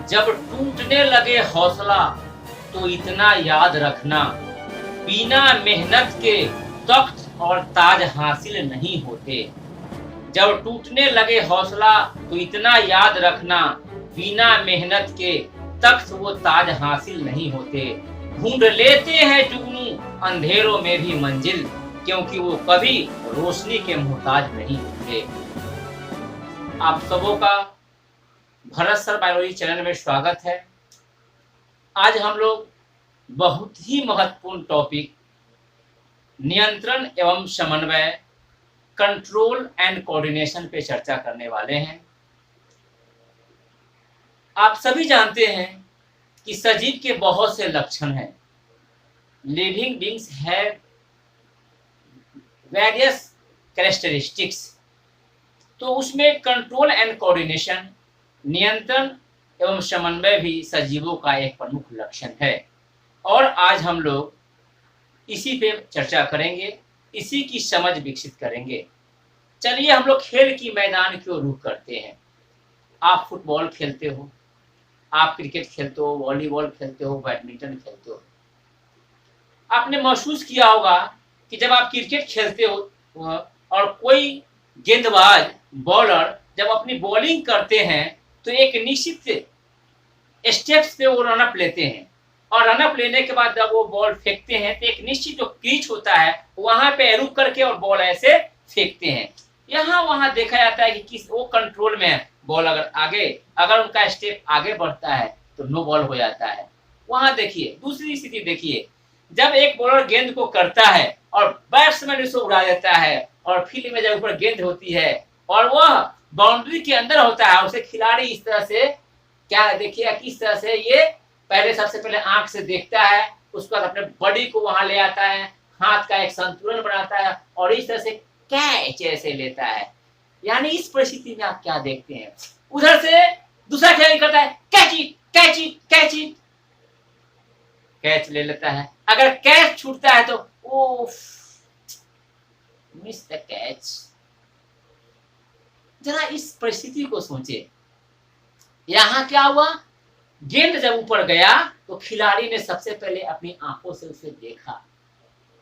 जब टूटने लगे हौसला तो इतना याद रखना, बिना मेहनत के तख्त और ताज हासिल नहीं होते। जब टूटने लगे हौसला तो इतना याद रखना, बिना मेहनत के तख्त वो ताज हासिल नहीं होते। ढूंढ लेते हैं जुगनू अंधेरों में भी मंजिल, क्योंकि वो कभी रोशनी के मोहताज नहीं होते। आप सबों का भरत सर बायोलॉजी चैनल में स्वागत है। आज हम लोग बहुत ही महत्वपूर्ण टॉपिक नियंत्रण एवं समन्वय, कंट्रोल एंड कोऑर्डिनेशन पे चर्चा करने वाले हैं। आप सभी जानते हैं कि सजीव के बहुत से लक्षण हैं। Living beings have various characteristics. तो उसमें कंट्रोल एंड कोऑर्डिनेशन, नियंत्रण एवं समन्वय भी सजीवों का एक प्रमुख लक्षण है। और आज हम लोग इसी पे चर्चा करेंगे, इसी की समझ विकसित करेंगे। चलिए हम लोग खेल की मैदान की ओर रुख करते हैं। आप फुटबॉल खेलते हो, आप क्रिकेट खेलते हो, वॉलीबॉल खेलते हो, बैडमिंटन खेलते हो। आपने महसूस किया होगा कि जब आप क्रिकेट खेलते हो और कोई गेंदबाज बॉलर जब अपनी बॉलिंग करते हैं तो एक निश्चित स्टेप्स पे वो रनअप लेते हैं, और रनअप लेने के बाद जब वो बॉल फेंकते हैं तो एक निश्चित जो क्रीच होता है वहां पे रुक करके और बॉल ऐसे फेंकते हैं। यहाँ वहां देखा जाता है कि किस वो कंट्रोल में है। बॉल अगर उनका स्टेप आगे बढ़ता है तो नो बॉल हो जाता है। वहां देखिए दूसरी स्थिति देखिए, जब एक बॉलर गेंद को करता है और बैट्समैन उसको उड़ा देता है और फील्ड में जब ऊपर गेंद होती है और वह बाउंड्री के अंदर होता है, उसे खिलाड़ी इस तरह से क्या देखिए किस तरह से ये पहले सबसे पहले आंख से देखता है, उसके बाद अपने बॉडी को वहां ले आता है, हाथ का एक संतुलन बनाता है और इस तरह से कैच ऐसे लेता है। यानी इस परिस्थिति में आप क्या देखते हैं, उधर से दूसरा खिलाड़ी करता है catch it catch it catch it, catch ले लेता है। अगर कैच छूटता है तो ओफ मिस द कैच। जरा इस परिस्थिति को सोचे, यहां क्या हुआ, गेंद जब ऊपर गया तो खिलाड़ी ने सबसे पहले अपनी आंखों से उसे देखा,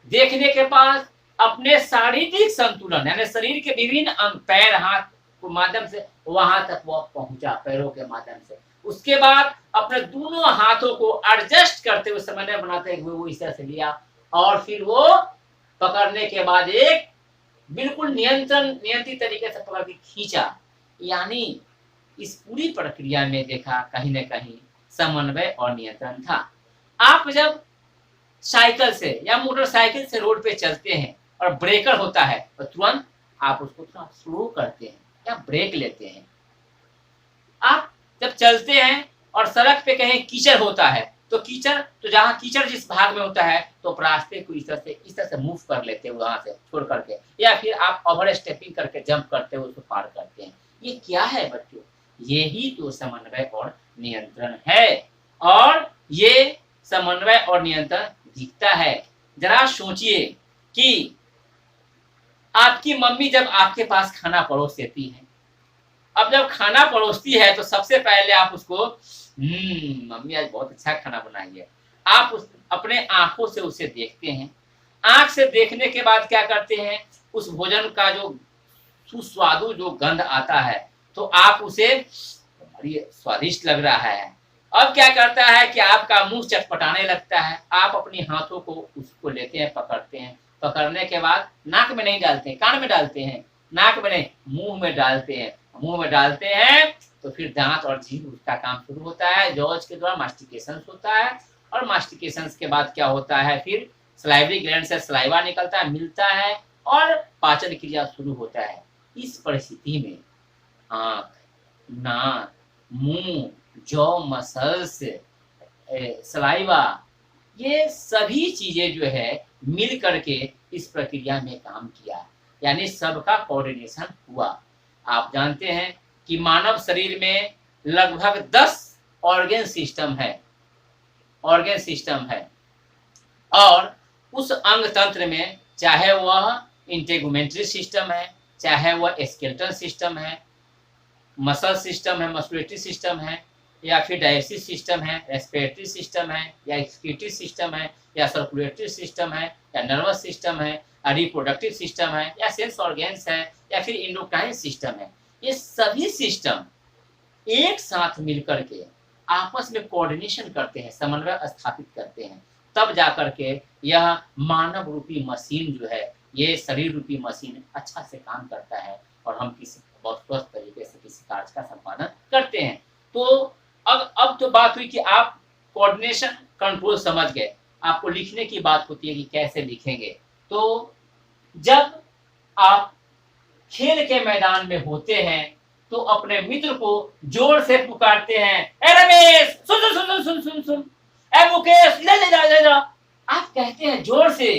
देखने के बाद अपने शारीरिक संतुलन यानी शरीर के विभिन्न अंग, पैर हाथ के माध्यम से वहां तक वो पहुंचा, पैरों के माध्यम से। उसके बाद अपने दोनों हाथों को एडजस्ट करते हुए, समन्वय बनाते हुए वो इस तरह से लिया और फिर वो पकड़ने के बाद एक बिल्कुल नियंत्रित तरीके से पकड़ के खींचा। यानी इस पूरी प्रक्रिया में देखा कहीं न कहीं समन्वय और नियंत्रण था। आप जब साइकिल से या मोटरसाइकिल से रोड पे चलते हैं और ब्रेकर होता है तो तुरंत आप उसको थोड़ा स्लो करते हैं या ब्रेक लेते हैं। आप जब चलते हैं और सड़क पे कहीं कीचड़ होता है तो जहाँ कीचड़ जिस भाग में होता है तो रास्ते को इस तरह से मूव कर लेते हैं वहां से छोड़ करके, या फिर आप ओवर स्टेपिंग करके जंप करते हुए उसको पार करते हैं। ये क्या है बच्चों, ये ही तो समन्वय और नियंत्रण है। और ये समन्वय और नियंत्रण दिखता है। जरा सोचिए कि आपकी मम्मी जब आपके पास खाना परोस देती है, अब जब खाना परोसती है तो सबसे पहले आप उसको मम्मी आज बहुत अच्छा खाना बनाई है, आप अपने आंखों से उसे देखते हैं। आंख से देखने के बाद क्या करते हैं, उस भोजन का जो सुस्वादु जो गंध आता है तो आप उसे बड़ी स्वादिष्ट लग रहा है। अब क्या करता है कि आपका मुंह चटपटाने लगता है, आप अपनी हाथों को उसको लेते हैं, पकड़ते हैं। पकड़ने के बाद नाक में नहीं डालते हैं, कान में डालते हैं, नाक में नहीं मुंह में डालते हैं। मुंह में डालते हैं तो फिर दांत और जीभ उसका काम शुरू होता है, जॉज के द्वारा मास्टिकेशन होता है और मास्टिकेशन के बाद क्या होता है, फिर सलाइवरी ग्लैंड से सलाइवा निकलता है, मिलता है और पाचन क्रिया शुरू होता है। इस परिस्थिति में आंख, नाक, मुंह, जॉ मसल्स, सलाइवा, ये सभी चीजें जो है मिल करके इस प्रक्रिया में काम किया, यानी सबका कोऑर्डिनेशन हुआ। आप जानते हैं कि मानव शरीर में लगभग 10 ऑर्गन सिस्टम है और उस अंग तंत्र में चाहे वह इंटेगुमेंट्री सिस्टम है, चाहे वह स्केलेटल सिस्टम है, मसल सिस्टम है, मस्कुलेटरी सिस्टम है, या फिर डाइजेस्टिव सिस्टम है, रेस्पिरेटरी सिस्टम है, या एक्सक्रीटरी सिस्टम है, या सर्कुलेटरी सिस्टम है, या नर्वस सिस्टम है, या रिप्रोडक्टिव सिस्टम है, या सेंस ऑर्गेन्स है, या फिर इंडोक्राइन सिस्टम है। ये सभी सिस्टम एक साथ मिलकर के आपस में कोऑर्डिनेशन करते हैं, समन्वय स्थापित करते हैं, तब जाकर के यह मानव रूपी मशीन जो है, ये शरीर रूपी मशीन अच्छा से काम करता है और हम किसी बहुत स्वस्थ तरीके से किसी कार्य का संपादन करते हैं। तो अब तो बात हुई कि आप कोऑर्डिनेशन कंट्रोल समझ गए, आपको लिखने की बात होती है कि कैसे लिखेंगे। तो जब आप खेल के मैदान में होते हैं तो अपने मित्र को जोर से पुकारते हैं, ए रमेश सुन सुन सुन सुन सुन सुन, ए मुकेश ले जा। आप कहते हैं जोर से,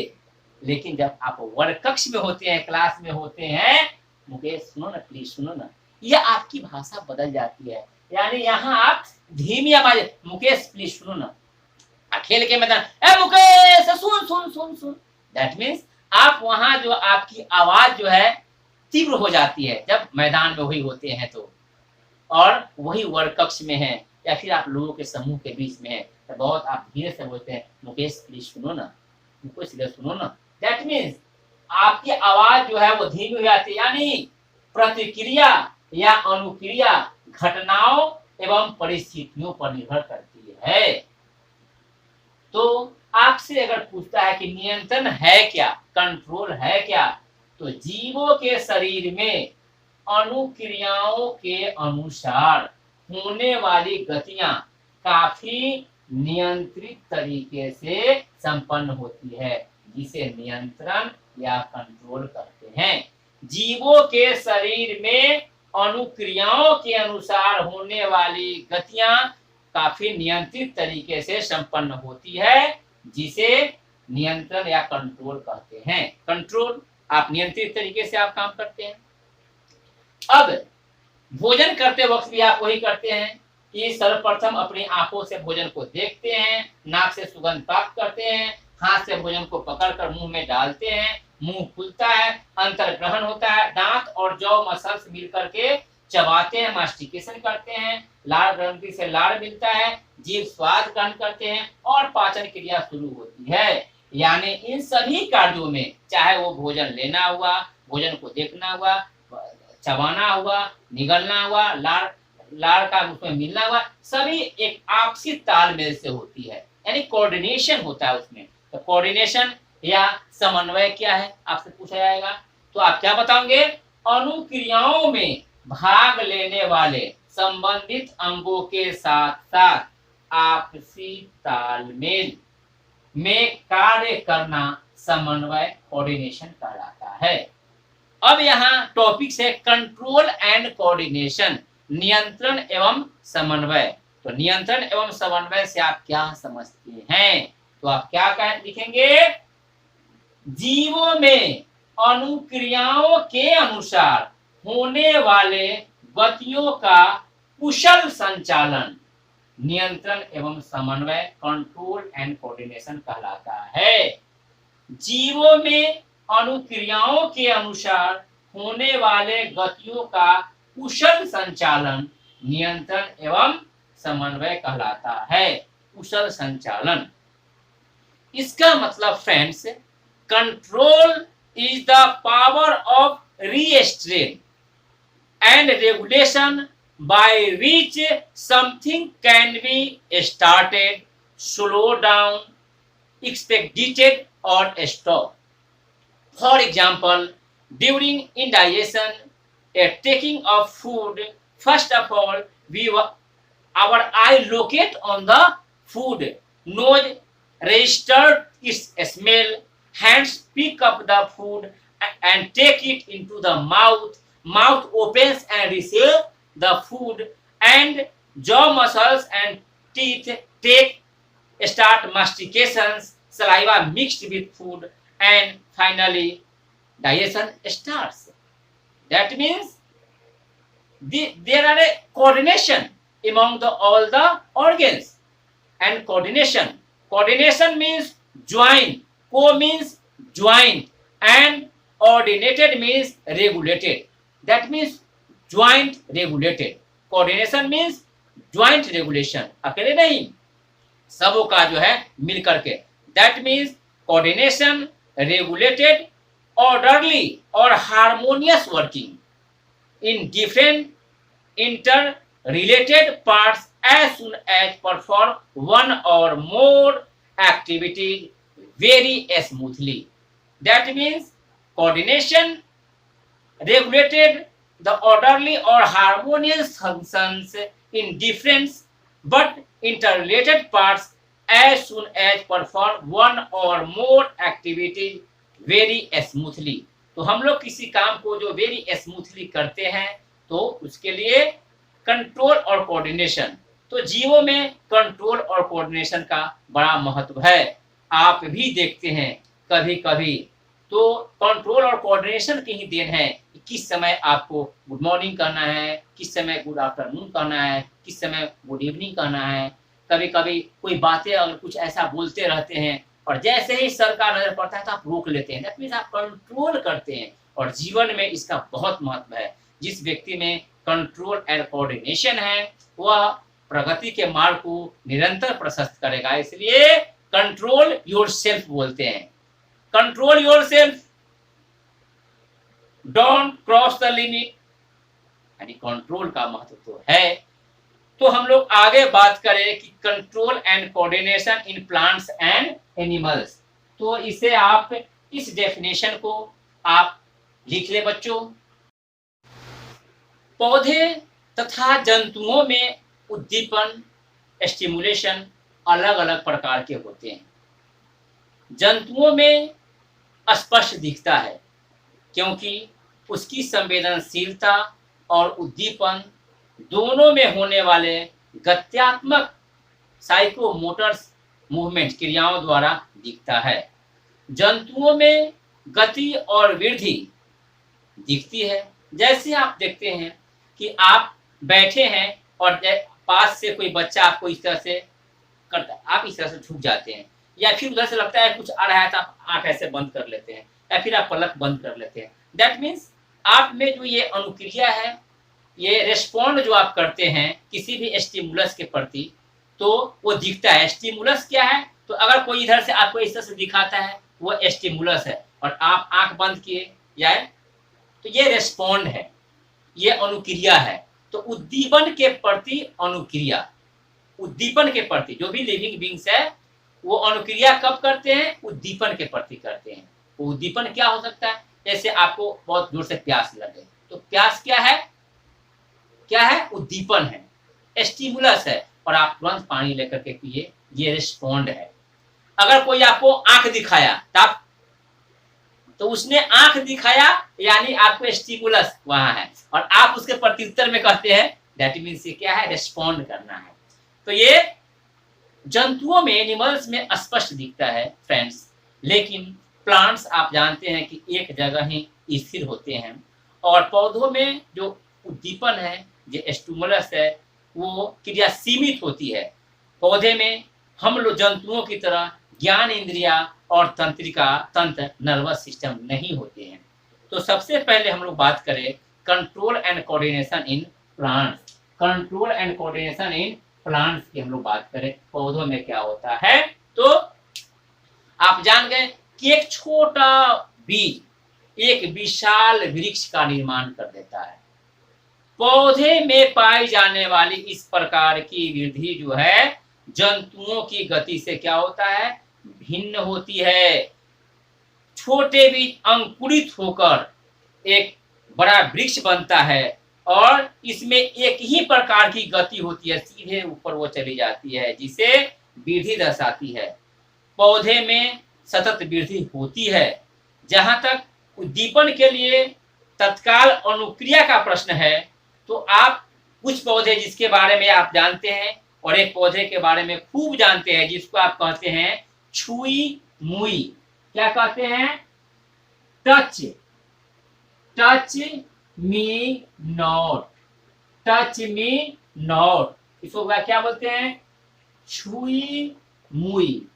लेकिन जब आप वर्ग कक्ष में होते हैं, क्लास में होते हैं, मुकेश सुनो ना प्लीज सुनो ना, यह आपकी भाषा बदल जाती है। यानी यहाँ आप धीमी आवाज, मुकेश प्लीज सुनो ना। खेल के मैदान, ए मुकेश सुन सुन सुन सुन, दैट मीन्स आप वहां जो आपकी आवाज जो है तीव्र हो जाती है जब मैदान में वही होते हैं तो, और वही वर्ग कक्ष में है या फिर आप लोगों के समूह के बीच में है तो बहुत आप धीरे से बोलते हैं, मुकेश प्लीज सुनो ना, मुकेश सुनो ना। दैट मीन्स आपकी आवाज जो है वो धीमी हो जाती है। यानी प्रतिक्रिया या अनुक्रिया घटनाओं एवं परिस्थितियों पर निर्भर करती है। तो आपसे अगर पूछता है कि नियंत्रण है क्या, कंट्रोल है क्या, तो जीवों के शरीर में अनुक्रियाओं के अनुसार होने वाली गतियां काफी नियंत्रित तरीके से संपन्न होती है, जिसे नियंत्रण या कंट्रोल करते हैं। जीवों के शरीर में अनुक्रियाओं के अनुसार होने वाली गतियां काफी नियंत्रित तरीके से संपन्न होती है, जिसे नियंत्रण या कंट्रोल कहते हैं। कंट्रोल, आप नियंत्रित तरीके से आप काम करते हैं। अब भोजन करते वक्त भी आप वही करते हैं कि सर्वप्रथम अपनी आंखों से भोजन को देखते हैं, नाक से सुगंध प्राप्त करते हैं, हाथ से भोजन को पकड़कर मुंह में डालते हैं, मुंह खुलता है, अंतर ग्रहण होता है, दांत और जौ मसल्स मिलकर के चबाते हैं, मास्टिकेशन करते हैं, लार ग्रंथि से लार मिलता है, जीभ स्वाद ग्रहण करते हैं और पाचन क्रिया शुरू होती है। यानी इन सभी कार्यों में, चाहे वो भोजन लेना हुआ, भोजन को देखना हुआ, चबाना हुआ, निगलना हुआ, लार का उसमें मिलना हुआ, सभी एक आपसी तालमेल से होती है, यानी कोऑर्डिनेशन होता है उसमें। तो कोऑर्डिनेशन या समन्वय क्या है आपसे पूछा जाएगा, तो आप क्या बताओगे? अनुक्रियाओं में भाग लेने वाले संबंधित अंगों के साथ साथ आपसी तालमेल में कार्य करना समन्वय, कोऑर्डिनेशन कहलाता है। अब यहाँ टॉपिक है कंट्रोल एंड कोऑर्डिनेशन, नियंत्रण एवं समन्वय। तो नियंत्रण एवं समन्वय से आप क्या समझते हैं? तो आप क्या लिखेंगे? जीवों में अनुक्रियाओं के अनुसार होने वाले गतियों का कुशल संचालन नियंत्रण एवं समन्वय, कंट्रोल एंड कोऑर्डिनेशन कहलाता है। जीवों में अनुक्रियाओं के अनुसार होने वाले गतियों का कुशल संचालन नियंत्रण एवं समन्वय कहलाता है। कुशल संचालन, इसका मतलब friends, control is the power of restraint and regulation by which something can be started, slowed down, expedited or stopped. For example, during indigestion, a taking of food, first of all, our eye locate on the food, nose register its smell, hands pick up the food and take it into the mouth, mouth opens and receive the food, and jaw muscles and teeth start mastications, saliva mixed with food, and finally digestion starts. That means there are a coordination among all the organs, and coordination means join, co means joint, and ordinated means regulated. That means joint regulated. Coordination means joint regulation, अकेले नहीं, सबों का जो है मिल करके, that means coordination, regulated, orderly और harmonious working in different interrelated parts as soon as perform one or more activities very smoothly. That means coordination, regulated, the orderly or harmonious functions in different but interrelated parts as soon as perform one or more activities very smoothly. तो हम लोग किसी काम को जो very smoothly करते हैं तो उसके लिए कंट्रोल और कोऑर्डिनेशन, तो जीवों में कंट्रोल और कोऑर्डिनेशन का बड़ा महत्व है। आप भी देखते हैं कभी कभी तो कंट्रोल और कोऑर्डिनेशन की ही देन है कि किस समय आपको गुड मॉर्निंग कहना है, किस समय गुड आफ्टरनून कहना है, किस समय गुड इवनिंग कहना है। कभी कभी कोई बातें अगर कुछ ऐसा बोलते रहते हैं और जैसे ही सर का नजर पड़ता है तो आप रोक लेते हैं, दैट मीन्स आप कंट्रोल करते हैं। और जीवन में इसका बहुत महत्व है। जिस व्यक्ति में कंट्रोल एंड कोऑर्डिनेशन है वह प्रगति के मार्ग को निरंतर प्रशस्त करेगा। इसलिए कंट्रोल योरसेल्फ बोलते हैं, control yourself, don't cross the limit, यानी कंट्रोल का महत्व तो है। तो हम लोग आगे बात करें कि control and coordination in plants and animals. तो इसे आप इस डेफिनेशन को आप लिख ले बच्चों। पौधे तथा जंतुओं में उद्दीपन, स्टिमुलेशन अलग अलग प्रकार के होते हैं। जंतुओं में स्पष्ट दिखता है क्योंकि उसकी संवेदनशीलता और उद्दीपन दोनों में होने वाले गत्यात्मक साइकोमोटर्स मूवमेंट क्रियाओं द्वारा दिखता है। जंतुओं में गति और वृद्धि दिखती है। जैसे आप देखते हैं कि आप बैठे हैं और पास से कोई बच्चा आपको इस तरह से करता है, आप इस तरह से झुक जाते हैं, या फिर उधर से लगता है कुछ आ रहा है तो आप आंख ऐसे बंद कर लेते हैं या फिर आप पलक बंद कर लेते हैं। दैट मीन्स आप में जो ये अनुक्रिया है, ये रेस्पॉन्ड जो आप करते हैं किसी भी स्टिमुलस के प्रति, तो वो दिखता है। स्टिमुलस क्या है? तो अगर कोई इधर से आपको इस तरह से दिखाता है वो स्टिमुलस है और आप आंख बंद किए या तो ये रेस्पॉन्ड है, ये अनुक्रिया है। तो उद्दीपन के प्रति अनुक्रिया, उद्दीपन के प्रति जो भी लिविंग बींग्स है वो अनुक्रिया कब करते हैं? उद्दीपन के प्रति करते हैं। वो उद्दीपन क्या हो सकता है? जैसे आपको बहुत जोर से प्यास लगे तो प्यास क्या है? क्या है? उद्दीपन है, स्टिमुलस है और आप तुरंत पानी लेकर के पिए, ये रिस्पॉन्ड है। अगर कोई आपको आंख दिखाया तो उसने आंख दिखाया यानी आपको स्टिमुलस वहां है और आप उसके प्रत्युत्तर में कहते हैं, दैट मीन्स ये क्या है? रिस्पॉन्ड करना है। तो ये जंतुओं में, एनिमल्स में स्पष्ट दिखता है फ्रेंड्स, लेकिन प्लांट्स आप जानते हैं कि एक जगह ही स्थिर होते हैं और पौधों में जो उद्दीपन है, जो स्टिमुलस है, वो क्रिया सीमित होती है। पौधे में हम लोग जंतुओं की तरह ज्ञान इंद्रिया और तंत्र नर्वस सिस्टम नहीं होते हैं। तो सबसे पहले हम लोग बात करें control and coordination in plants. Control and coordination in plants की हम लोग बात करें, पौधों में क्या होता है। तो आप जान गए कि एक छोटा बीज एक विशाल वृक्ष का निर्माण कर देता है। पौधे में पाई जाने वाली इस प्रकार की वृद्धि जो है जंतुओं की गति से क्या होता है? भिन्न होती है। छोटे बीज अंकुरित होकर एक बड़ा वृक्ष बनता है और इसमें एक ही प्रकार की गति होती है, सीधे ऊपर वो चली जाती है, जिसे वृद्धि दर्शाती है। पौधे में सतत वृद्धि होती है। जहां तक उद्दीपन के लिए तत्काल अनुक्रिया का प्रश्न है तो आप कुछ पौधे जिसके बारे में आप जानते हैं और एक पौधे के बारे में खूब जानते हैं जिसको आप कहते हैं छुई मुई। क्या कहते हैं? Touch, touch me not, touch me not, इसको क्या बोलते हैं? छुई मुई।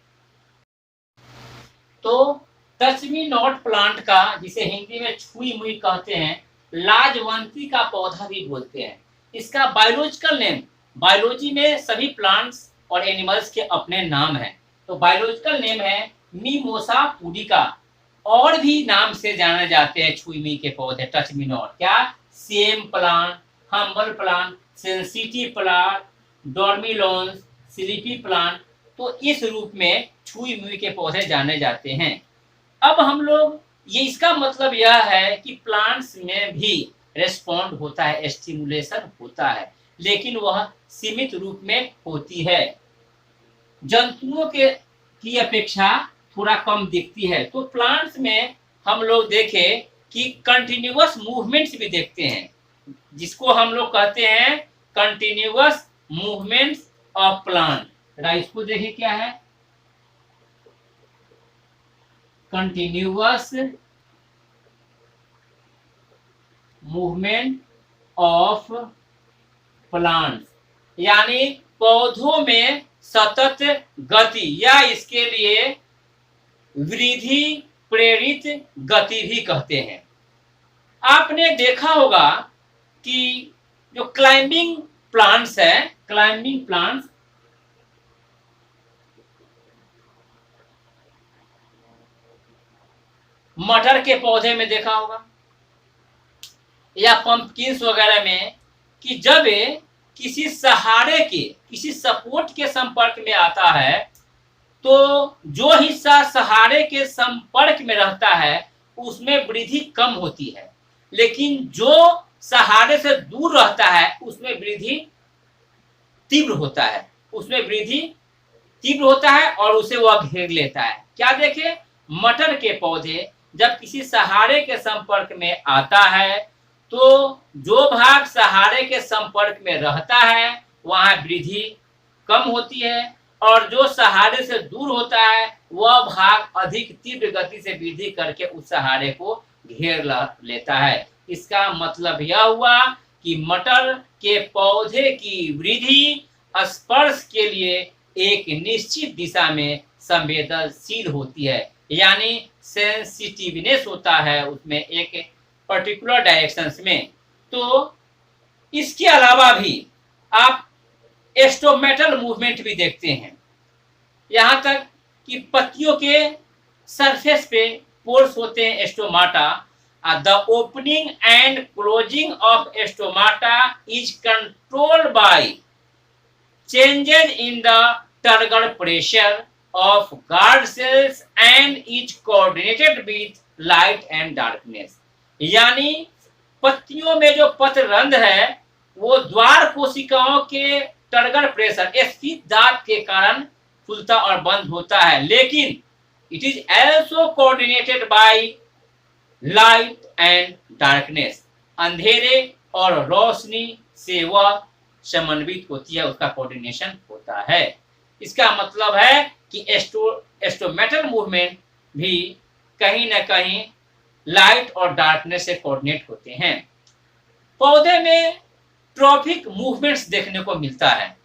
तो टच मी नॉट प्लांट का, जिसे हिंदी में छुई मुई कहते हैं, लाजवंती का पौधा भी बोलते हैं। इसका बायोलॉजिकल नेम बायोलॉजी में सभी प्लांट्स और एनिमल्स के अपने नाम हैं। तो बायोलॉजिकल नेम है मिमोसा पुडिका, और भी नाम से जाने जाते हैं छुई मी के पौधे, टच मी नॉट, क्या, same plant, humble plant, sensitive plant, dormilones, sleepy plant. तो इस रूप में छुई मुई के पौधे जाने जाते हैं। अब हम लोग ये, इसका मतलब यह है कि प्लांट्स में भी रेस्पॉन्ड होता है, स्टिमुलेशन होता है, लेकिन वह सीमित रूप में होती है, जंतुओं के की अपेक्षा थोड़ा कम दिखती है। तो प्लांट्स में हम लोग देखें कि कंटिन्यूअस मूवमेंट्स भी देखते हैं, जिसको हम लोग कहते हैं कंटिन्यूअस मूवमेंट्स ऑफ प्लांट। इसको देखिए क्या है, कंटिन्यूअस मूवमेंट ऑफ प्लांट्स, यानी पौधों में सतत गति, या इसके लिए वृद्धि प्रेरित गति भी कहते हैं। आपने देखा होगा कि जो क्लाइंबिंग प्लांट्स है, क्लाइंबिंग प्लांट्स, मटर के पौधे में देखा होगा या पंपकिन्स वगैरह में, कि जब किसी सहारे के, किसी सपोर्ट के संपर्क में आता है, तो जो हिस्सा सहारे के संपर्क में रहता है उसमें वृद्धि कम होती है, लेकिन जो सहारे से दूर रहता है उसमें वृद्धि तीव्र होता है, उसमें वृद्धि तीव्र होता है और उसे वह घेर लेता है। क्या देखे, मटर के पौधे जब किसी सहारे के संपर्क में आता है, तो जो भाग सहारे के संपर्क में रहता है वहां वृद्धि कम होती है, और जो सहारे से दूर होता है वह भाग अधिक तीव्र गति से वृद्धि करके उस सहारे को घेर लेता है। इसका मतलब यह हुआ कि मटर के पौधे की वृद्धि स्पर्श के लिए एक निश्चित दिशा में संवेदनशील होती है, यानी सेंसिटिवनेस होता है उसमें एक पर्टिकुलर डायरेक्शंस में। तो इसके अलावा भी आप एस्टोमेटल मूवमेंट भी देखते हैं, यहाँ तक कि पत्तियों के सरफेस पे पोर्स होते हैं stomata. The opening and closing of stomata is controlled by changes in the turgor pressure of guard cells and is coordinated with light and darkness, यानी पत्तियों में जो पत्ररंध्र है वो द्वार कोशिकाओं के टर्गर प्रेशर, स्फीत दाब के कारण खुलता और बंद होता है, लेकिन it is also coordinated by light and darkness, अंधेरे और रोशनी से वह समन्वित होती है, उसका कोऑर्डिनेशन होता है। इसका मतलब है कि एस्टोमेटल मूवमेंट भी कहीं ना कहीं लाइट और डार्कनेस से कोऑर्डिनेट होते हैं। पौधे में ट्रॉपिक मूवमेंट्स देखने को मिलता है।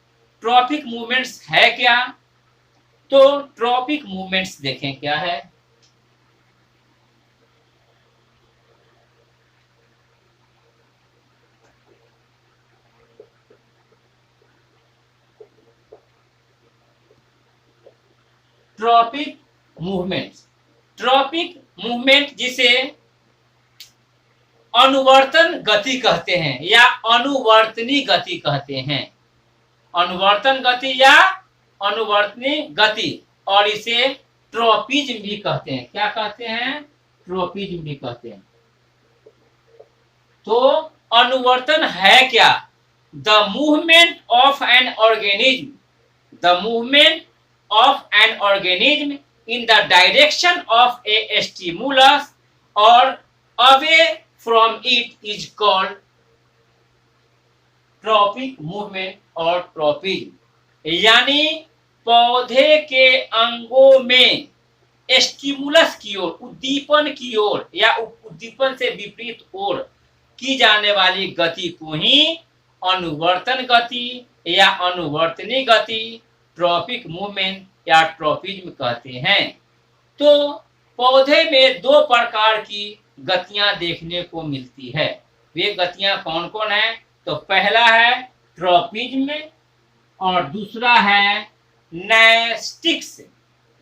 ट्रॉपिक मूवमेंट्स है क्या, तो ट्रॉपिक मूवमेंट्स देखें क्या है। ट्रॉपिक मूवमेंट जिसे अनुवर्तन गति कहते हैं या अनुवर्तनी गति कहते हैं, अनुवर्तन गति या अनुवर्तनी गति, और इसे ट्रॉपिज्म भी कहते हैं। क्या कहते हैं, ट्रॉपिज्म भी कहते हैं। तो अनुवर्तन है क्या, the movement of an organism, the movement of an organism in the direction of a stimulus or away from it is called tropic movement और ट्रॉपिज्म, यानी पौधे के अंगों में स्टिमुलस की ओर, उद्दीपन की ओर या उद्दीपन से विपरीत ओर की जाने वाली गति को ही अनुवर्तन गति या अनुवर्तनी गति, ट्रॉपिक मूवमेंट या ट्रॉपिज्म कहते हैं। तो पौधे में दो प्रकार की गतियां देखने को मिलती है। वे गतियां कौन कौन है, तो पहला है ट्रॉपिज्म और दूसरा है नेस्टिक्स।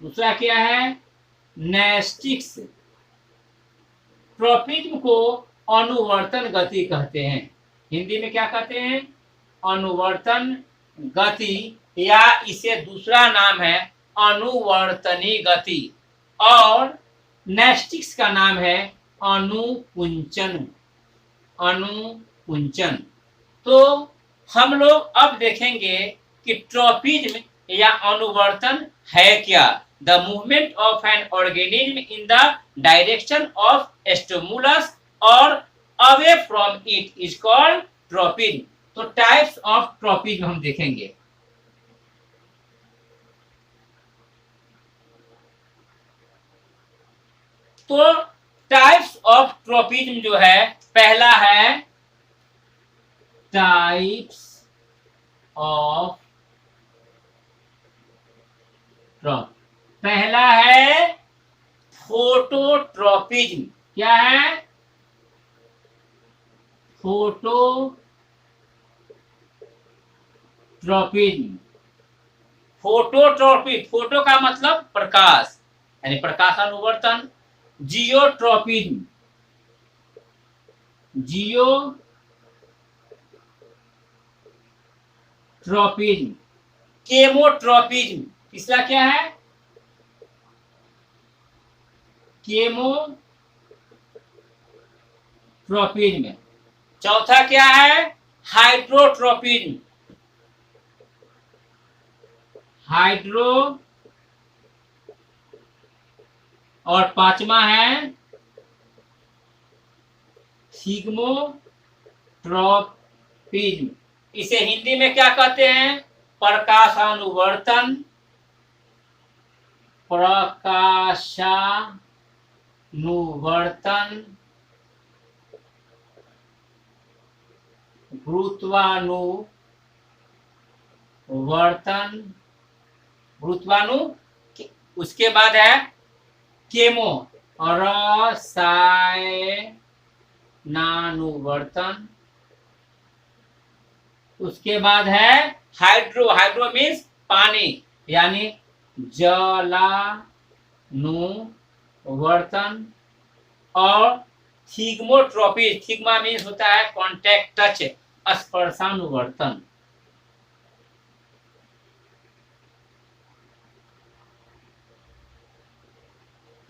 दूसरा क्या है? नेस्टिक्स। ट्रॉपिज्म को अनुवर्तन गति कहते हैं। हिंदी में क्या कहते हैं? अनुवर्तन गति, या इसे दूसरा नाम है अनुवर्तनी गति, और नेस्टिक्स का नाम है अनुकुंचन। अनुकुंचन। तो हम लोग अब देखेंगे कि ट्रॉपिज्म या अनुवर्तन है क्या। The movement of an organism in the direction of stimulus और away from it is called tropism. तो टाइप्स ऑफ ट्रॉपिज्म हम देखेंगे। तो टाइप्स ऑफ ट्रॉपिज्म जो है, पहला है टाइप्स ऑफ ट्रॉप। पहला है फोटोट्रॉपिज्म। क्या है? फोटोट्रॉपिज्म। फोटोट्रॉपिक, फोटो का मतलब प्रकाश, यानी प्रकाशानुवर्तन। Geotropism, geotropism. केमोट्रॉपिज्म, तीसरा क्या है? केमोट्रॉपिज्म। चौथा क्या है? हाइड्रोट्रॉपिज्म। हाइड्रो। और पांचवा है सिग्मोट्रॉपिज्म। इसे हिंदी में क्या कहते हैं? प्रकाशानुवर्तन। प्रकाशानुवर्तन, गुरुत्वानुवर्तन, गुरुत्वानु। उसके बाद है केमो, रसायनानुवर्तन। उसके बाद है हाइड्रो। हाइड्रो मीन्स पानी, यानी जलानुवर्तन। और थिग्मोट्रॉपी, थिग्मा मीन्स होता है कॉन्टैक्ट, टच, स्पर्शानुवर्तन।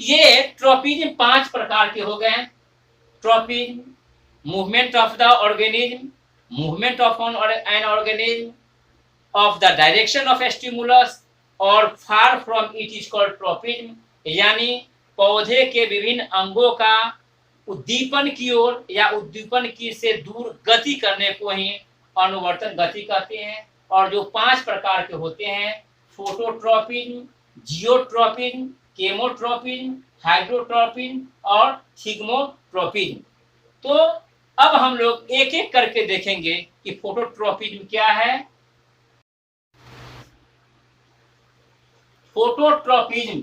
ये ट्रॉपिज्म 5 प्रकार के हो गए। Tropism, movement of the organism, movement of an organism, of the direction of stimulus और far from it is called tropism, यानी पौधे के विभिन्न अंगों का उद्दीपन की ओर या उद्दीपन की से दूर गति करने को ही अनुवर्तन गति कहते हैं। और जो 5 प्रकार के होते हैं, फोटोट्रॉपिज्म, जियोट्रॉपिज्म, केमोट्रॉपिज्म, हाइड्रोट्रॉपिज्म और थिग्मोट्रॉपिज्म। तो अब हम लोग एक एक करके देखेंगे कि फोटोट्रॉपिज्म क्या है। फोटोट्रॉपिज्म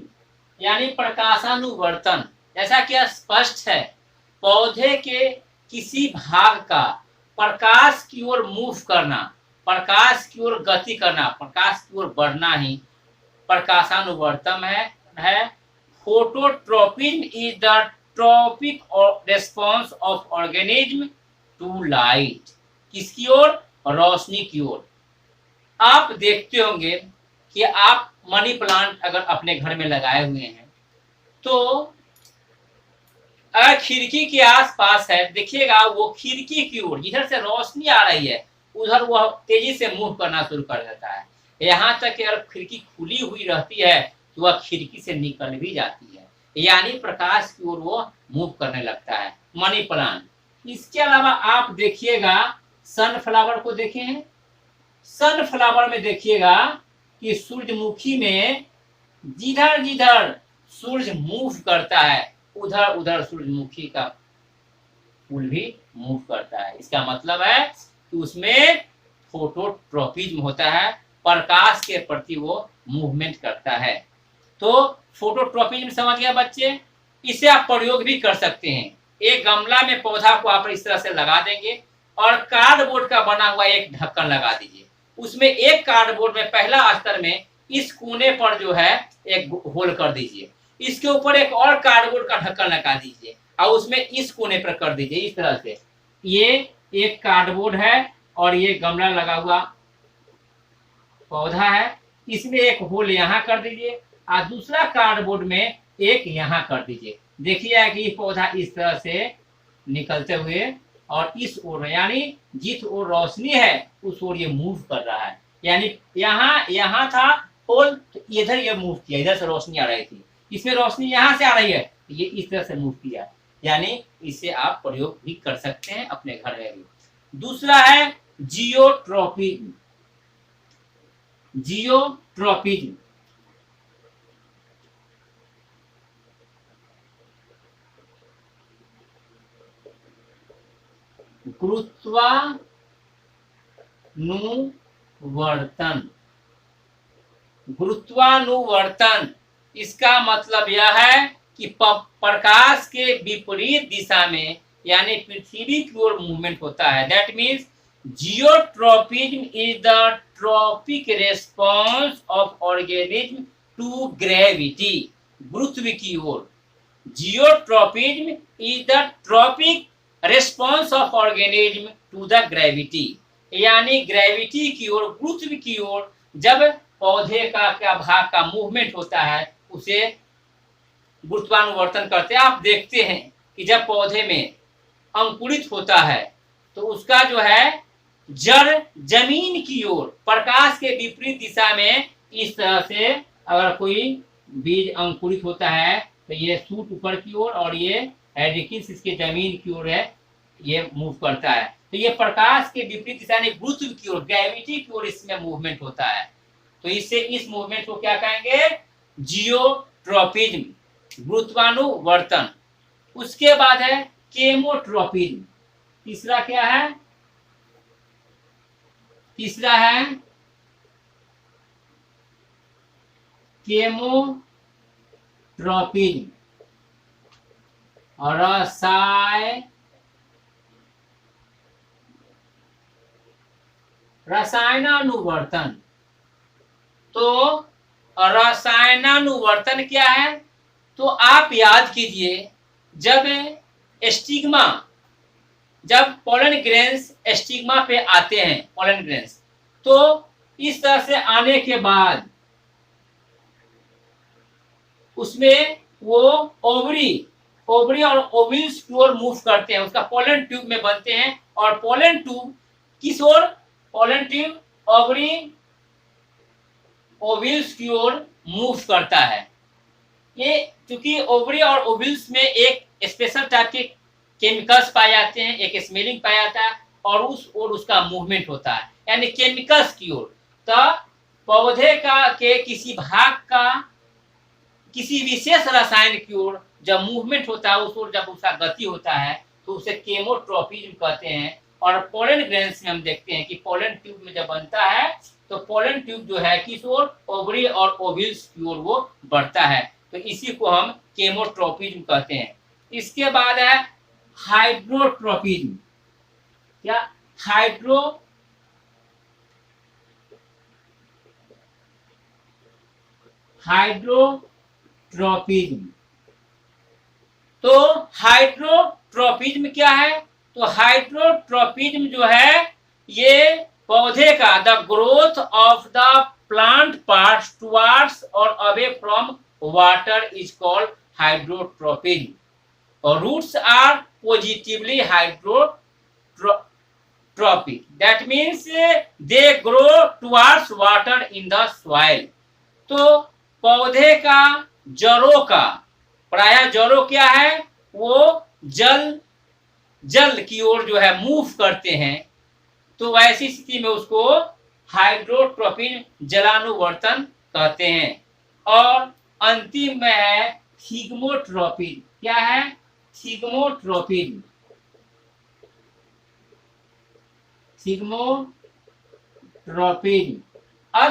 यानी प्रकाशानुवर्तन, जैसा कि स्पष्ट है, पौधे के किसी भाग का प्रकाश की ओर मूव करना, प्रकाश की ओर गति करना, प्रकाश की ओर बढ़ना ही प्रकाशानुवर्तन है। Phototropism is the tropic response of organism to light. किसकी ओर? रोशनी की ओर। आप देखते होंगे कि आप मनी प्लांट अगर अपने घर में लगाए हुए हैं, तो अगर खिड़की के आसपास है, देखिएगा वो खिड़की की ओर जिधर से रोशनी आ रही है उधर वह तेजी से मूव करना शुरू कर देता है। यहाँ तक कि अगर खिड़की खुली हुई रहती है तो वह खिड़की से निकल भी जाती है, यानी प्रकाश की ओर वो मूव करने लगता है मनी प्लांट। इसके अलावा आप देखिएगा सनफ्लावर को देखें। सनफ्लावर में देखिएगा कि सूरजमुखी में जिधर जिधर सूरज मूव करता है उधर उधर सूरजमुखी का फूल भी मूव करता है। इसका मतलब है कि उसमें फोटोट्रॉपिज्म होता है, प्रकाश के प्रति वो मूवमेंट करता है। तो फोटोट्रॉपिज्म समझ गया बच्चे। इसे आप प्रयोग भी कर सकते हैं। एक गमला में पौधा को आप इस तरह से लगा देंगे और कार्डबोर्ड का बना हुआ एक ढक्कन लगा दीजिए, उसमें एक कार्डबोर्ड में पहला स्तर में इस कोने पर जो है एक होल कर दीजिए, इसके ऊपर एक और कार्डबोर्ड का ढक्कन लगा दीजिए और उसमें इस कोने पर कर दीजिए इस तरह से। ये एक कार्डबोर्ड है और ये गमला लगा हुआ पौधा है, इसमें एक होल यहाँ कर दीजिए और दूसरा कार्डबोर्ड में एक यहाँ कर दीजिए। देखिए कि पौधा इस तरह से निकलते हुए और इस ओर, यानी जिस ओर रोशनी है उस ओर ये मूव कर रहा है। यानी यहाँ था होल, तो इधर ये मूव किया, इधर से रोशनी आ रही थी, इसमें रोशनी यहाँ से आ रही है, तो ये इस तरह से मूव किया। यानी इसे आप प्रयोग भी कर सकते हैं अपने घर में भी। दूसरा है जियोट्रॉपिज्म। जियोट्रॉपिज्म गुरुत्वानुवर्तन। गुरुत्वानुवर्तन इसका मतलब यह है कि प्रकाश के विपरीत दिशा में यानी पृथ्वी की ओर मूवमेंट होता है। That means geotropism is the tropic response of organism to gravity. गुरुत्व की ओर, geotropism is the tropic response of organism to the gravity, यानी ग्रेविटी की ओर, गुरुत्व की ओर जब पौधे का भाग का मूवमेंट होता है उसे गुरुत्वानुवर्तन करते हैं। आप देखते हैं कि जब पौधे में अंकुरित होता है तो उसका जो है जड़ जमीन की ओर प्रकाश के विपरीत दिशा में इस तरह से, अगर कोई बीज अंकुरित होता है तो ये शूट ऊपर की ओर और ये हेडिकिस इसके जमीन की ओर है, ये मूव करता है। तो ये प्रकाश के विपरीत दिशा में गुरुत्व की ओर, ग्रेविटी की ओर इसमें मूवमेंट होता है। तो इससे इस मूवमेंट को क्या कहेंगे? जियोट्रॉपिज्म, गुरुत्वानुवर्तन। उसके बाद है केमोट्रॉपिज्म। तीसरा क्या है? तीसरा है केमोट्रॉपिज्म और रसायनानुवर्तन। तो रसायनानुवर्तन क्या है? तो आप याद कीजिए, जब स्टिग्मा, जब पोलन ग्रेन्स स्टिग्मा पे आते हैं, पोलन ग्रेन्स, तो इस तरह से आने के बाद उसमें वो ओवरी और ओविल्स की ओर मूव करते हैं, उसका पोलन ट्यूब में बनते हैं। और पोलन ट्यूब किस ओर? पोलन ट्यूब ओवरी ओविल्स की ओर मूव करता है। ये क्योंकि ओवरी और ओविल्स में एक स्पेशल टाइप के केमिकल्स पाए जाते हैं, एक स्मेलिंग पाया जाता है और उस ओर उसका मूवमेंट होता है, यानी केमिकल्स की ओर। तो पौधे के किसी भाग का किसी विशेष रसायन की ओर जब मूवमेंट होता है, उस ओर जब उसका गति होता है तो उसे केमोट्रॉपिज्म कहते हैं। और पोलन ग्रेन्स में हम देखते हैं कि पोलन ट्यूब में जब बनता है तो पोलन ट्यूब जो है किस ओर? ओवरी और ओविल्स की ओर वो बढ़ता है, तो इसी को हम केमोट्रॉपिज्म कहते हैं। इसके बाद है हाइड्रोट्रॉपिज्म। क्या? हाइड्रोट्रॉपिज्म। तो हाइड्रोट्रॉपिज्म क्या है? तो हाइड्रोट्रॉपिज्म जो है ये पौधे का the growth of the plant parts towards और away from water is called hydrotropism. और roots are positively hydrotropic, that means they grow towards water in the soil. तो पौधे का जड़ों का, प्रायः जड़ों क्या है? वो जल की ओर जो है मूव करते हैं, तो वैसी स्थिति में उसको हाइड्रोट्रॉपिज्म, जलानुवर्तन कहते हैं। और अंतिम में है थिग्मोट्रॉपिज्म। क्या है? थिग्मोट्रॉपिज्म। थिग्मोट्रॉपिज्म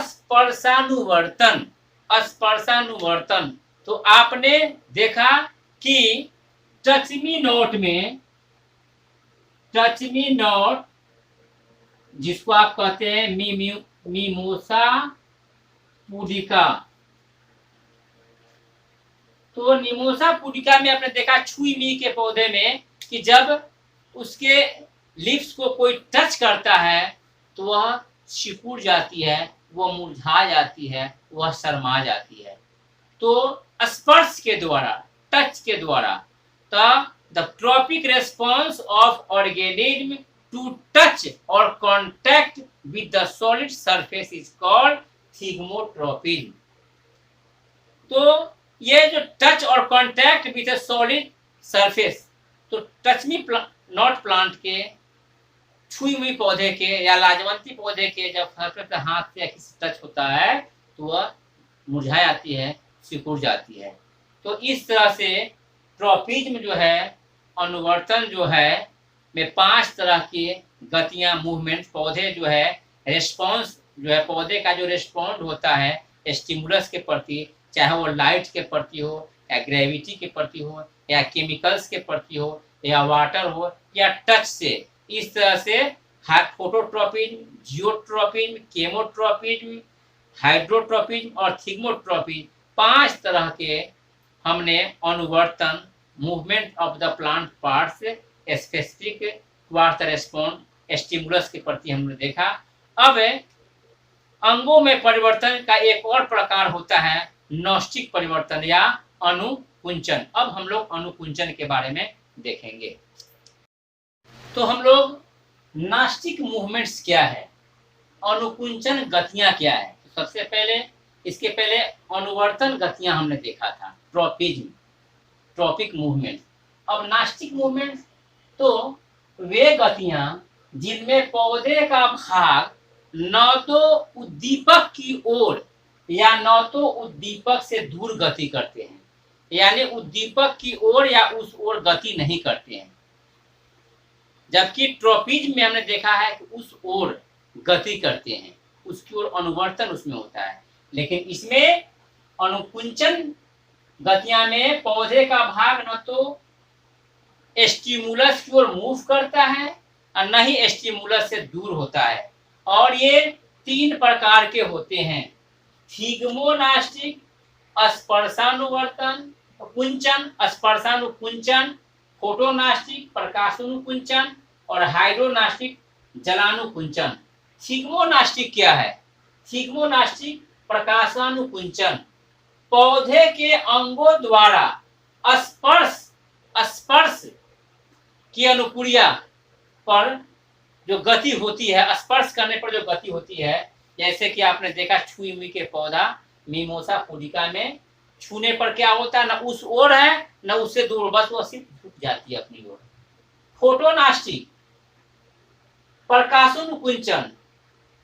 स्पर्शानुवर्तन। स्पर्शानुवर्तन तो आपने देखा कि टच मी नॉट में जिसको आप कहते हैं मिमोसा पुडिका। तो मिमोसा पुडिका में आपने देखा छुई मी के पौधे में कि जब उसके लिप्स को कोई टच करता है तो वह सिकुड़ जाती है, वह मुरझा जाती है, वह शर्मा जाती है। तो स्पर्श के द्वारा, टच के द्वारा, the tropic response of organism to touch और contact with the solid surface is called thigmotropism. तो ये जो टच और कॉन्टैक्ट विद सॉलिड सरफेस, तो टच मी नॉट प्लांट के, छुई हुई पौधे के या लाजवंती पौधे के जब सरफेस पे हाथ से किसी टच होता है तो वह मुरझा जाती है, सिकुड़ जाती है। तो इस तरह से ट्रॉपिज्म जो है, अनुवर्तन जो है, में 5 तरह की गतियां, मूवमेंट, पौधे जो है रेस्पॉन्स जो है, पौधे का जो रेस्पॉन्ड होता है स्टिमुलस के प्रति, चाहे वो लाइट के प्रति हो या ग्रेविटी के प्रति हो या केमिकल्स के प्रति हो या वाटर हो या टच से, इस तरह से फोटोट्रोपिज्म, जियोट्रोपिज्म, केमोट्रोपिज्म, हाइड्रोट्रोपिज्म और थिग्मोट्रोपिज्म 5 तरह के हमने अनुवर्तन, movement of the plant parts specific towards the respond stimulus के प्रति हमने देखा। अब अंगों में परिवर्तन का एक और प्रकार होता है नॉस्टिक परिवर्तन या अनुकुंचन। अब हम लोग अनुकुंचन के बारे में देखेंगे। तो हम लोग नास्टिक मूवमेंट्स क्या है, अनुकुंचन गतियां क्या है। तो सबसे पहले, इसके पहले अनुवर्तन गतियां हमने देखा था, ट्रॉपिज्म, ट्रॉपिक मूवमेंट। अब नास्टिक मूवमेंट तो वे गतियां जिनमें पौधे का भाग न तो उद्दीपक की ओर या न तो उद्दीपक से दूर गति करते हैं, यानी उद्दीपक की ओर या उस ओर गति नहीं करते हैं, जबकि ट्रॉपिज्म में हमने देखा है कि उस ओर गति करते हैं, उसकी ओर अनुवर्तन उसमें होता है। लेकिन इसमें अनुकुंचन गतियां में पौधे का भाग न तो स्टिमुलस की ओर मूव करता है और न ही स्टिमुलस से दूर होता है। और ये 3 प्रकार के होते हैं, थिग्मोनास्टिक, स्पर्शानुवर्तन कुंचन, स्पर्शानुकुंचन, फोटोनास्टिक, प्रकाशानुकुंचन और हाइड्रोनास्टिक, जलानुकुंचन। थिग्मोनास्टिक क्या है? थिग्मोनास्टिक प्रकाशानुकुंचन पौधे के अंगों द्वारा स्पर्श की अनुक्रिया पर जो गति होती है, स्पर्श करने पर जो गति होती है, जैसे कि आपने देखा छुई मुई के पौधा मिमोसा पुडिका में छूने पर क्या होता है, न उस ओर है न उससे दूर, बस वो सिर्फ झुक जाती है अपनी ओर। फोटोनास्टिक प्रकाशानुकुंचन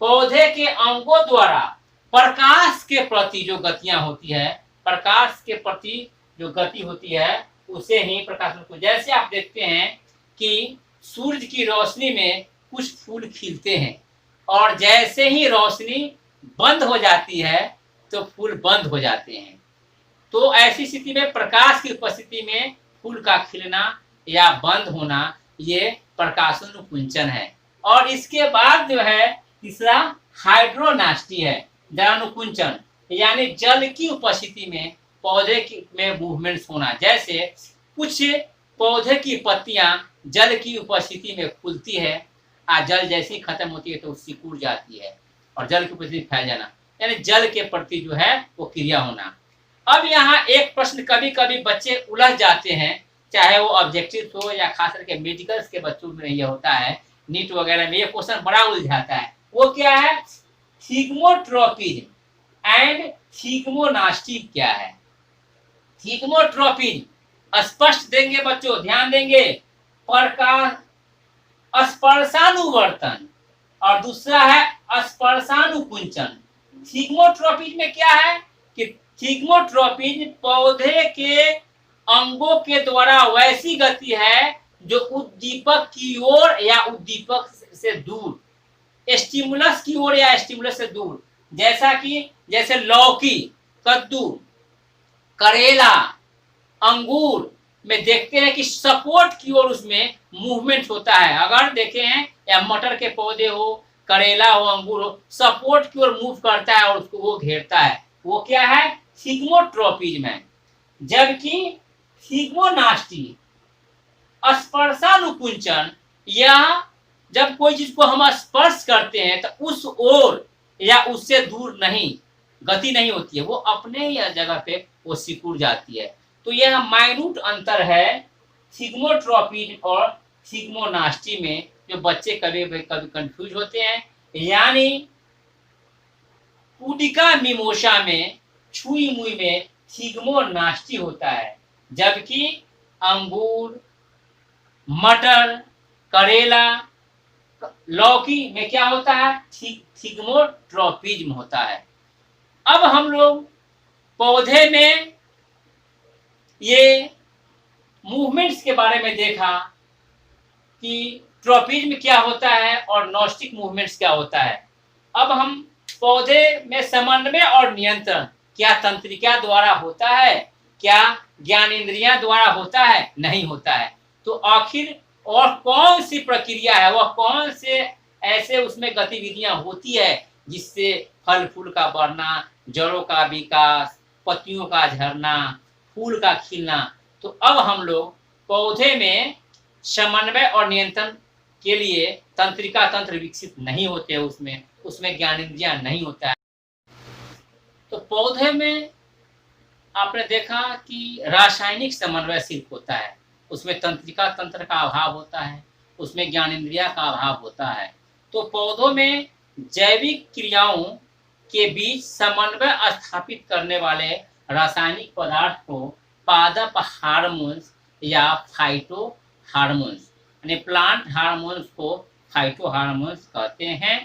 पौधे के अंगों द्वारा प्रकाश के प्रति जो गतियां होती है, प्रकाश के प्रति जो गति होती है उसे ही प्रकाशानुकुंचन। जैसे आप देखते हैं कि सूरज की रोशनी में कुछ फूल खिलते हैं और जैसे ही रोशनी बंद हो जाती है तो फूल बंद हो जाते हैं। तो ऐसी स्थिति में प्रकाश की उपस्थिति में फूल का खिलना या बंद होना, ये प्रकाशानुकुंचन है। और इसके बाद जो है तीसरा हाइड्रोनास्टी है, जलानुकुंचन, यानी जल की उपस्थिति में पौधे में मूवमेंट्स होना। जैसे कुछ पौधे की पत्तियां जल की उपस्थिति में खुलती है और जल जैसे ही खत्म होती है तो सिकुड़ जाती है और जल की उपस्थिति फैल जाना, यानी जल के प्रति जो है वो क्रिया होना। अब यहाँ एक प्रश्न कभी कभी बच्चे उलझ जाते हैं, चाहे वो ऑब्जेक्टिव हो या खास करके मेडिकल्स के बच्चों में ये होता है, नीट वगैरह में ये क्वेश्चन बड़ा उलझाता है। वो क्या है? थिग्मोट्रोपिज्म एंड थिग्मोनास्टी क्या है? थिग्मोट्रोपिज्म स्पष्ट देंगे बच्चों, ध्यान देंगे, प्रकाश स्पर्शानुवर्तन और दूसरा है स्पर्शानुकुंचन। थिग्मोट्रोपिज्म में क्या है कि थिग्मोट्रोपिज्म पौधे के अंगों के द्वारा वैसी गति है जो उद्दीपक की ओर या उद्दीपक से दूर, स्टिमुलस की ओर या स्टिमुलस से दूर, जैसा कि जैसे लौकी, कद्दू, करेला, अंगूर में देखते हैं कि सपोर्ट की ओर उसमें मूवमेंट होता है। अगर देखे हैं या मटर के पौधे हो, करेला हो, अंगूर हो, सपोर्ट की ओर मूव करता है और उसको वो घेरता है, वो क्या है, थिग्मोट्रोपिज्म है। जबकि थिग्मोनास्टी, स्पर्शानुकुंचन, या जब कोई चीज को हम स्पर्श करते हैं तो उस ओर या उससे दूर नहीं, गति नहीं होती है, वो अपने या जगह पे वो सिकुड़ जाती है। तो यह माइन्यूट अंतर है थिग्मोट्रोपिज्म और थिग्मोनास्टी में, जो बच्चे कभी कभी कंफ्यूज होते हैं। यानी पुडिका मिमोसा में, छुई मुई में थिग्मोनास्टी होता है, जबकि अंगूर, मटर, करेला, लौकी में क्या होता है, थिग्मोट्रोपिज्म होता है। अब हम लोग पौधे में ये मूवमेंट्स के बारे में देखा कि ट्रोपिज्म क्या होता है और नॉस्टिक मूवमेंट्स क्या होता है। अब हम पौधे में समन्वय और नियंत्रण क्या तंत्रिका द्वारा होता है, क्या ज्ञानेंद्रियां द्वारा होता है, नहीं होता है। तो आखिर और कौन सी प्रक्रिया है, वह कौन से ऐसे उसमें गतिविधियां होती है जिससे फल फूल का बढ़ना, जड़ों का विकास, पत्तियों का झरना, फूल का खिलना। तो अब हम लोग पौधे में समन्वय और नियंत्रण के लिए तंत्रिका तंत्र विकसित नहीं होते, उसमें ज्ञानेंद्रियां नहीं होता है। तो पौधे में आपने देखा कि रासायनिक समन्वय सिर्फ होता है, उसमें तंत्रिका तंत्र का अभाव होता है, उसमें ज्ञानेंद्रिया का अभाव होता है। तो पौधों में जैविक क्रियाओं के बीच समन्वय स्थापित करने वाले रासायनिक पदार्थ को पादप हार्मोन्स या फाइटो हार्मोन्स, यानी प्लांट हार्मोन्स को फाइटो हार्मोन्स कहते हैं।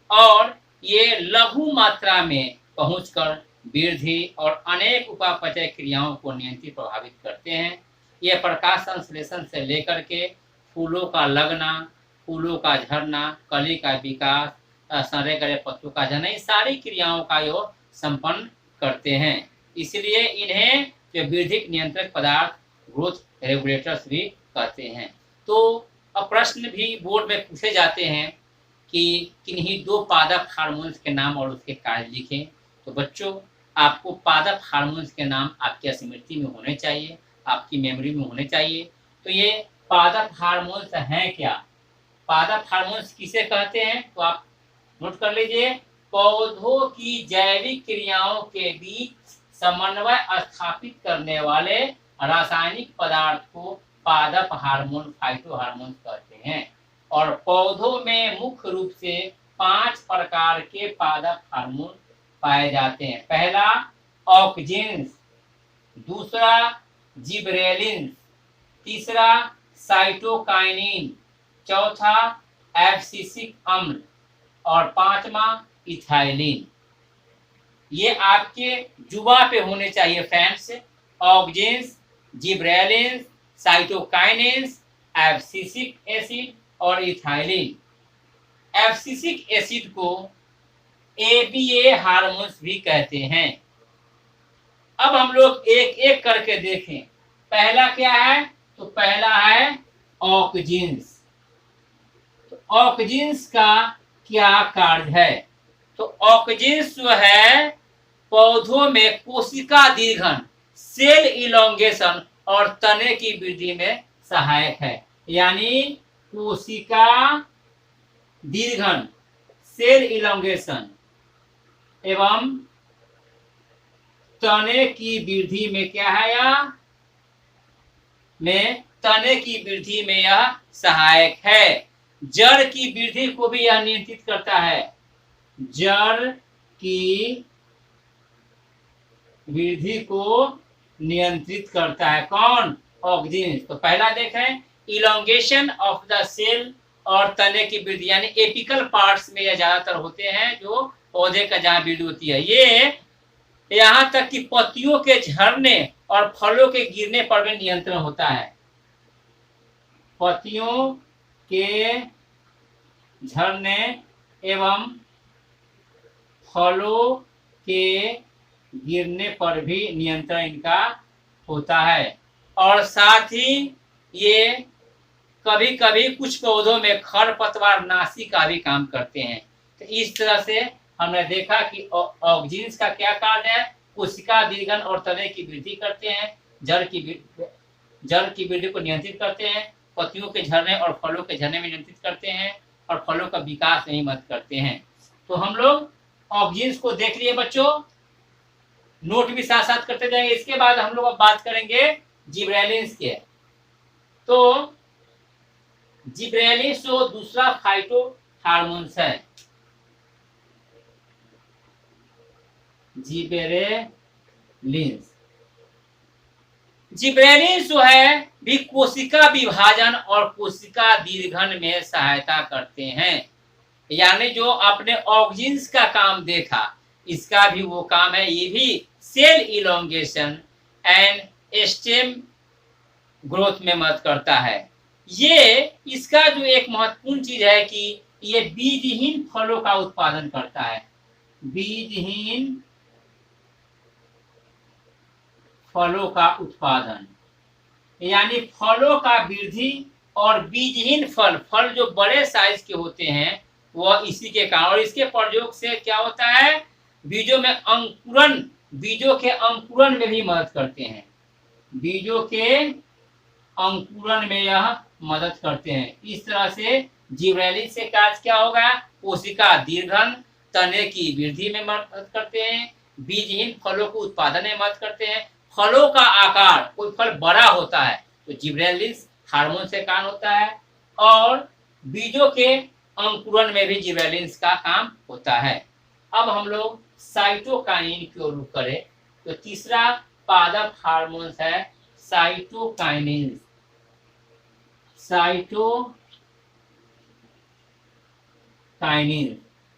और ये लघु मात्रा में पहुंचकर वृद्धि और अनेक उपापचय क्रियाओं को नियंत्रित प्रभावित करते हैं। ये प्रकाश संश्लेषण से लेकर के फूलों का लगना, फूलों का झरना, कली का विकास, सड़े गले पत्तों का झरना, ये सारी क्रियाओं का यो संपन्न करते हैं। इसलिए इन्हें जो वृद्धिक नियंत्रक पदार्थ, ग्रोथ रेगुलेटर्स भी कहते हैं। तो अब प्रश्न भी बोर्ड में पूछे जाते हैं कि किन्हीं दो पादप हार्मोन्स के नाम और उसके कार्य लिखें। तो बच्चों, आपको पादप हार्मोन्स के नाम आपकी स्मृति में होने चाहिए, आपकी मेमोरी में होने चाहिए। तो ये पादप हार्मोन्स हैं क्या? पादप हार्मोन्स किसे कहते हैं? तो आप नोट कर लीजिए, पौधों की जैविक क्रियाओं के बीच समन्वय स्थापित करने वाले रासायनिक पदार्थ को पादप हार्मोन, फाइटो हार्मोन कहते हैं। और पौधों में मुख्य रूप से 5 प्रकार के पादप हार्मोन पाए जाते हैं। पहला ऑक्जिन्स, दूसरा जिबरेलिन, तीसरा साइटोकाइनिन, चौथा एब्सिसिक अम्ल और पांचवा इथाइलिन। ये आपके जुबा पे होने चाहिए friends. Auxins, gibberellin, cytokinins, abscisic acid और इथाइलिन। एब्सिसिक एसिड को एबीए हार्मोन्स भी कहते हैं। अब हम लोग एक एक करके देखें। पहला क्या है? तो पहला है ऑक्जिन्स। तो ऑक्जिन्स का क्या कार्य है? तो ऑक्जिन्स जो है पौधों में कोशिका दीर्घन, सेल इलोंगेशन और तने की वृद्धि में सहायक है। यानी कोशिका दीर्घन, सेल इलोंगेशन एवं तने की वृद्धि में क्या है? तने की वृद्धि में यह सहायक है। जड़ की वृद्धि को भी यह नियंत्रित करता है। जड़ की वृद्धि को नियंत्रित करता है कौन? ऑक्जिन्स। तो पहला देखें, इलोंगेशन ऑफ द सेल और तने की वृद्धि, यानी एपिकल पार्ट्स में यह ज्यादातर होते हैं, जो पौधे का जहां वृद्धि होती है। ये यहाँ तक कि पत्तियों के झरने और फलों के गिरने पर भी नियंत्रण होता है। पत्तियों के झरने एवं फलों के गिरने पर भी नियंत्रण इनका होता है। और साथ ही ये कभी कभी कुछ पौधों में खरपतवार नाशी का भी काम करते हैं। तो इस तरह से हमने देखा कि ऑक्जीन्स का क्या कार्य है। कोशिका दीर्घन और तने की वृद्धि करते हैं, जड़ की वृद्धि को नियंत्रित करते हैं, पत्तियों के झरने और फलों के झरने में नियंत्रित करते हैं, और फलों का विकास में मदद करते हैं। तो हम लोग ऑक्जीन्स को देख लिए बच्चों, नोट भी साथ साथ करते जाएंगे। इसके बाद हम लोग अब बात करेंगे जिब्रेलिन्स के। तो जिब्रेलिन्स जो दूसरा फाइटो हार्मोन्स है, जिब्रेलिन्स जो है भी कोशिका विभाजन और कोशिका दीर्घन में सहायता करते हैं। यानी जो आपने ऑक्जीन्स का काम देखा, इसका भी वो काम है, ये भी cell elongation and stem growth में मदद करता है। ये इसका जो एक महत्वपूर्ण चीज है कि ये बीजहीन फलों का उत्पादन करता है। बीजहीन फलों का उत्पादन, यानी फलों का वृद्धि और बीजहीन फल जो बड़े साइज के होते हैं वह इसी के कारण, और इसके प्रयोग से क्या होता है, बीजों के अंकुरण में भी मदद करते हैं। बीजों के अंकुरण में यह मदद करते हैं। इस तरह से जिब्रेलिन्स से कार्य क्या होगा, कोशिका दीर्घन, तने की वृद्धि में मदद करते हैं, बीजहीन फलों को उत्पादन में मदद करते हैं। फलों का आकार, कोई फल बड़ा होता है तो जिब्रेलिन्स हार्मोन से काम होता है, और बीजों के अंकुरण में भी जिब्रेलिन्स का काम होता है। अब हम लोग साइटोकाइनिन की ओर रुख करें तो तीसरा पादप हार्मोन है साइटोकाइनिन।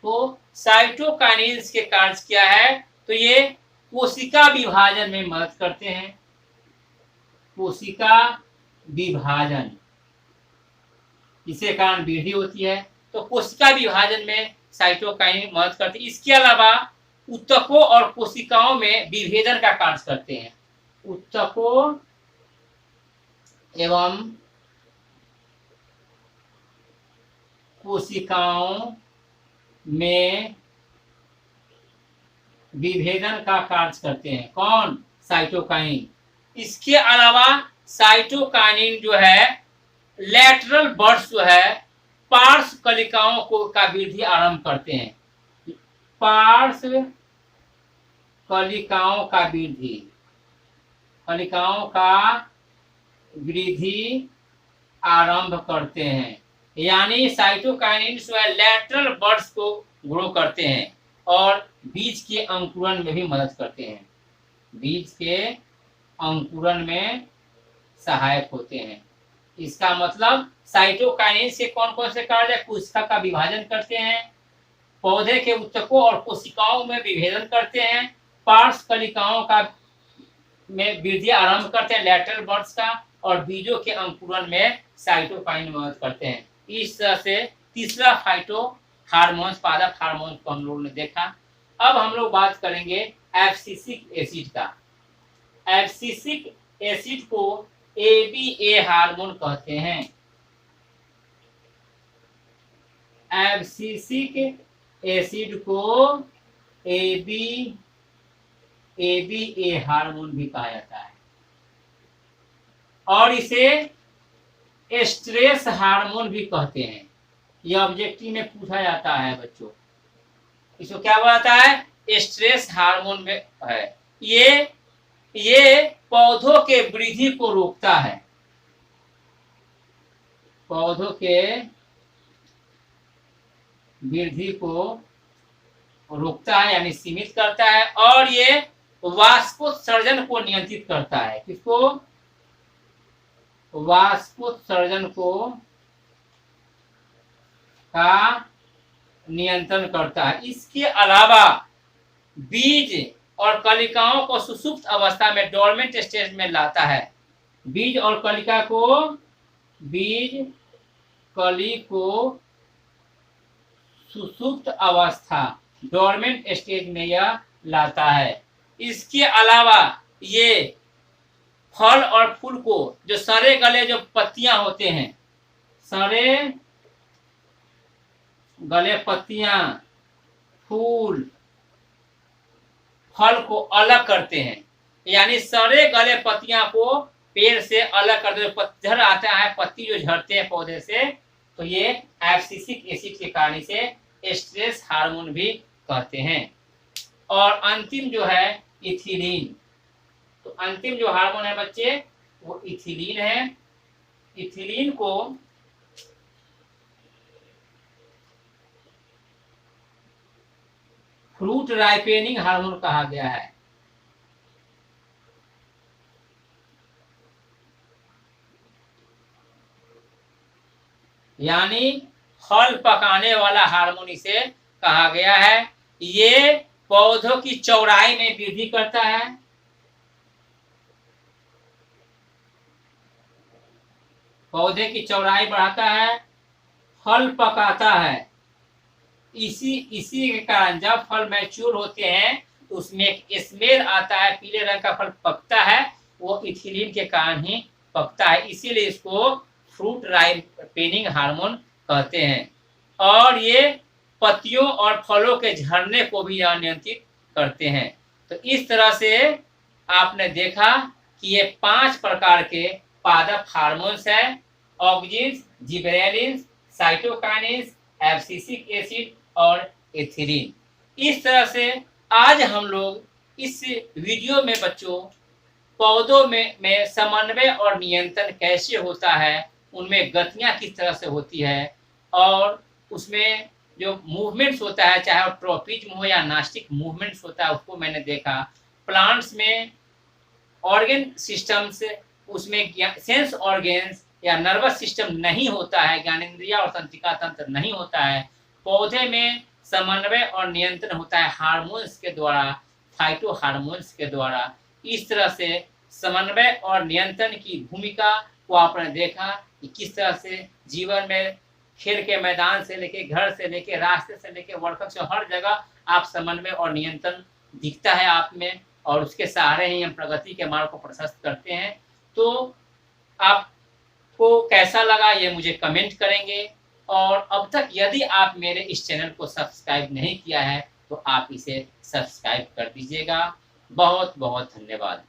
तो साइटोकाइनिन के कार्य क्या है, तो ये कोशिका विभाजन में मदद करते हैं। कोशिका विभाजन, इसे कारण वृद्धि होती है, तो कोशिका विभाजन में साइटोकाइनिन मदद करते हैं। इसके अलावा ऊतकों और कोशिकाओं में विभेदन का कार्य करते हैं। ऊतकों एवं कोशिकाओं में विभेदन का कार्य करते हैं। कौन, साइटोकाइनिन। इसके अलावा साइटोकाइनिन जो है लैटरल बर्ड्स जो है पार्श्व कलिकाओं को का वृद्धि आरंभ करते हैं। पार्श्व कलिकाओं का वृद्धि आरंभ करते हैं। यानी साइटोकाइनिन जो है लैटरल बर्ड्स को ग्रो करते हैं और बीज के अंकुरण में भी मदद करते हैं। बीज के अंकुरण में सहायक होते हैं। इसका मतलब साइटोकाइनिन से कौन कौन से कार्य, कोशिका का विभाजन करते हैं, पौधे के ऊतकों और कोशिकाओं में विभेदन करते हैं, पार्श्व कलिकाओं का में वृद्धि आरंभ करते हैं लैटरल बर्ड्स का, और बीजों के अंकुरण में साइटोकाइनिन मदद करते हैं। इस तरह से तीसरा फाइटो हार्मोन्स, पादप हार्मोन को हम लोगों ने देखा। अब हम लोग बात करेंगे एब्सिसिक एसिड का। एब्सिसिक एसिड को ABA हार्मोन कहते हैं। एब्सिसिक एसिड को ABA हार्मोन भी कहा जाता है, और इसे स्ट्रेस हार्मोन भी कहते हैं। यह ऑब्जेक्टिव में पूछा जाता है बच्चों, इसको क्या बोला जाता है, स्ट्रेस हार्मोन में है। ये पौधों के वृद्धि को रोकता है, पौधों के वृद्धि को रोकता है यानी सीमित करता है, और ये वाष्पोत्सर्जन को नियंत्रित करता है। किसको, वाष्पोत्सर्जन को का नियंत्रण करता है। इसके अलावा बीज और कलिकाओं को सुसुप्त अवस्था में, डोर्मेंट स्टेज में लाता है। बीज और कलिका को, बीज कली को सुसुप्त अवस्था, डोर्मेंट स्टेज में यह लाता है। इसके अलावा ये फल और फूल को, जो सड़े गले जो पत्तियां होते हैं, सड़े गले पत्तियां फूल फल को अलग करते हैं, यानी सड़े गले पत्तियां को पेड़ से अलग करते हैं। पतझड़ आता है, पत्ती जो झड़ते हैं पौधे से, तो ये एब्सिसिक एसिड के कारण इसे स्ट्रेस हार्मोन भी कहते हैं। और अंतिम जो है इथिलीन, तो अंतिम जो हार्मोन है बच्चे वो इथिलीन है। इथिलीन को फ्रूट राइपेनिंग हार्मोन कहा गया है। यानी फल पकाने वाला हार्मोन इसे कहा गया है। ये पौधों की चौड़ाई में वृद्धि करता है, पौधे की चौड़ाई बढ़ाता है, फल पकाता है। इसी के कारण जब फल मैच्योर होते हैं तो उसमें एक स्मेल आता है, पीले रंग का फल पकता है, वो इथिलीन के कारण ही पकता है, इसीलिए इसको फ्रूट राइपेनिंग हार्मोन कहते हैं। और ये पत्तियों और फलों के झड़ने को भी नियंत्रित करते हैं। तो इस तरह से आपने देखा कि ये 5 प्रकार के पादप हार्मोन्स हैं: ऑक्जिन्स, जिबरेलिन्स, साइटोकाइनिन्स, एब्सिसिक एसिड और एथिलीन। इस तरह से आज हम लोग इस वीडियो में बच्चों पौधों में समन्वय और नियंत्रण कैसे होता है, उनमें गतियां किस तरह से होती है, और उसमें जो मूवमेंट्स होता है, चाहे वो ट्रोपिज्म हो या नास्टिक मूवमेंट्स होता है, उसको मैंने देखा। प्लांट्स में ऑर्गन सिस्टम्स, उसमें सेंस ऑर्गन्स या नर्वस सिस्टम नहीं होता है, ज्ञानेंद्रिय और तंत्रिका तंत्र नहीं होता है। पौधे में समन्वय और नियंत्रण होता है हार्मोन्स के द्वारा, फाइटो हार्मोन्स के द्वारा। इस तरह से समन्वय और नियंत्रण की भूमिका को आपने देखा कि किस तरह से जीवन में खेल के मैदान से लेके, घर से लेके, रास्ते से लेके, वर्कआउट से, हर जगह आप समन्वय और नियंत्रण दिखता है आप में, और उसके सहारे ही हम प्रगति के मार्ग को प्रशस्त करते हैं। तो आपको कैसा लगा ये मुझे कमेंट करेंगे, और अब तक यदि आप मेरे इस चैनल को सब्सक्राइब नहीं किया है तो आप इसे सब्सक्राइब कर दीजिएगा। बहुत बहुत धन्यवाद।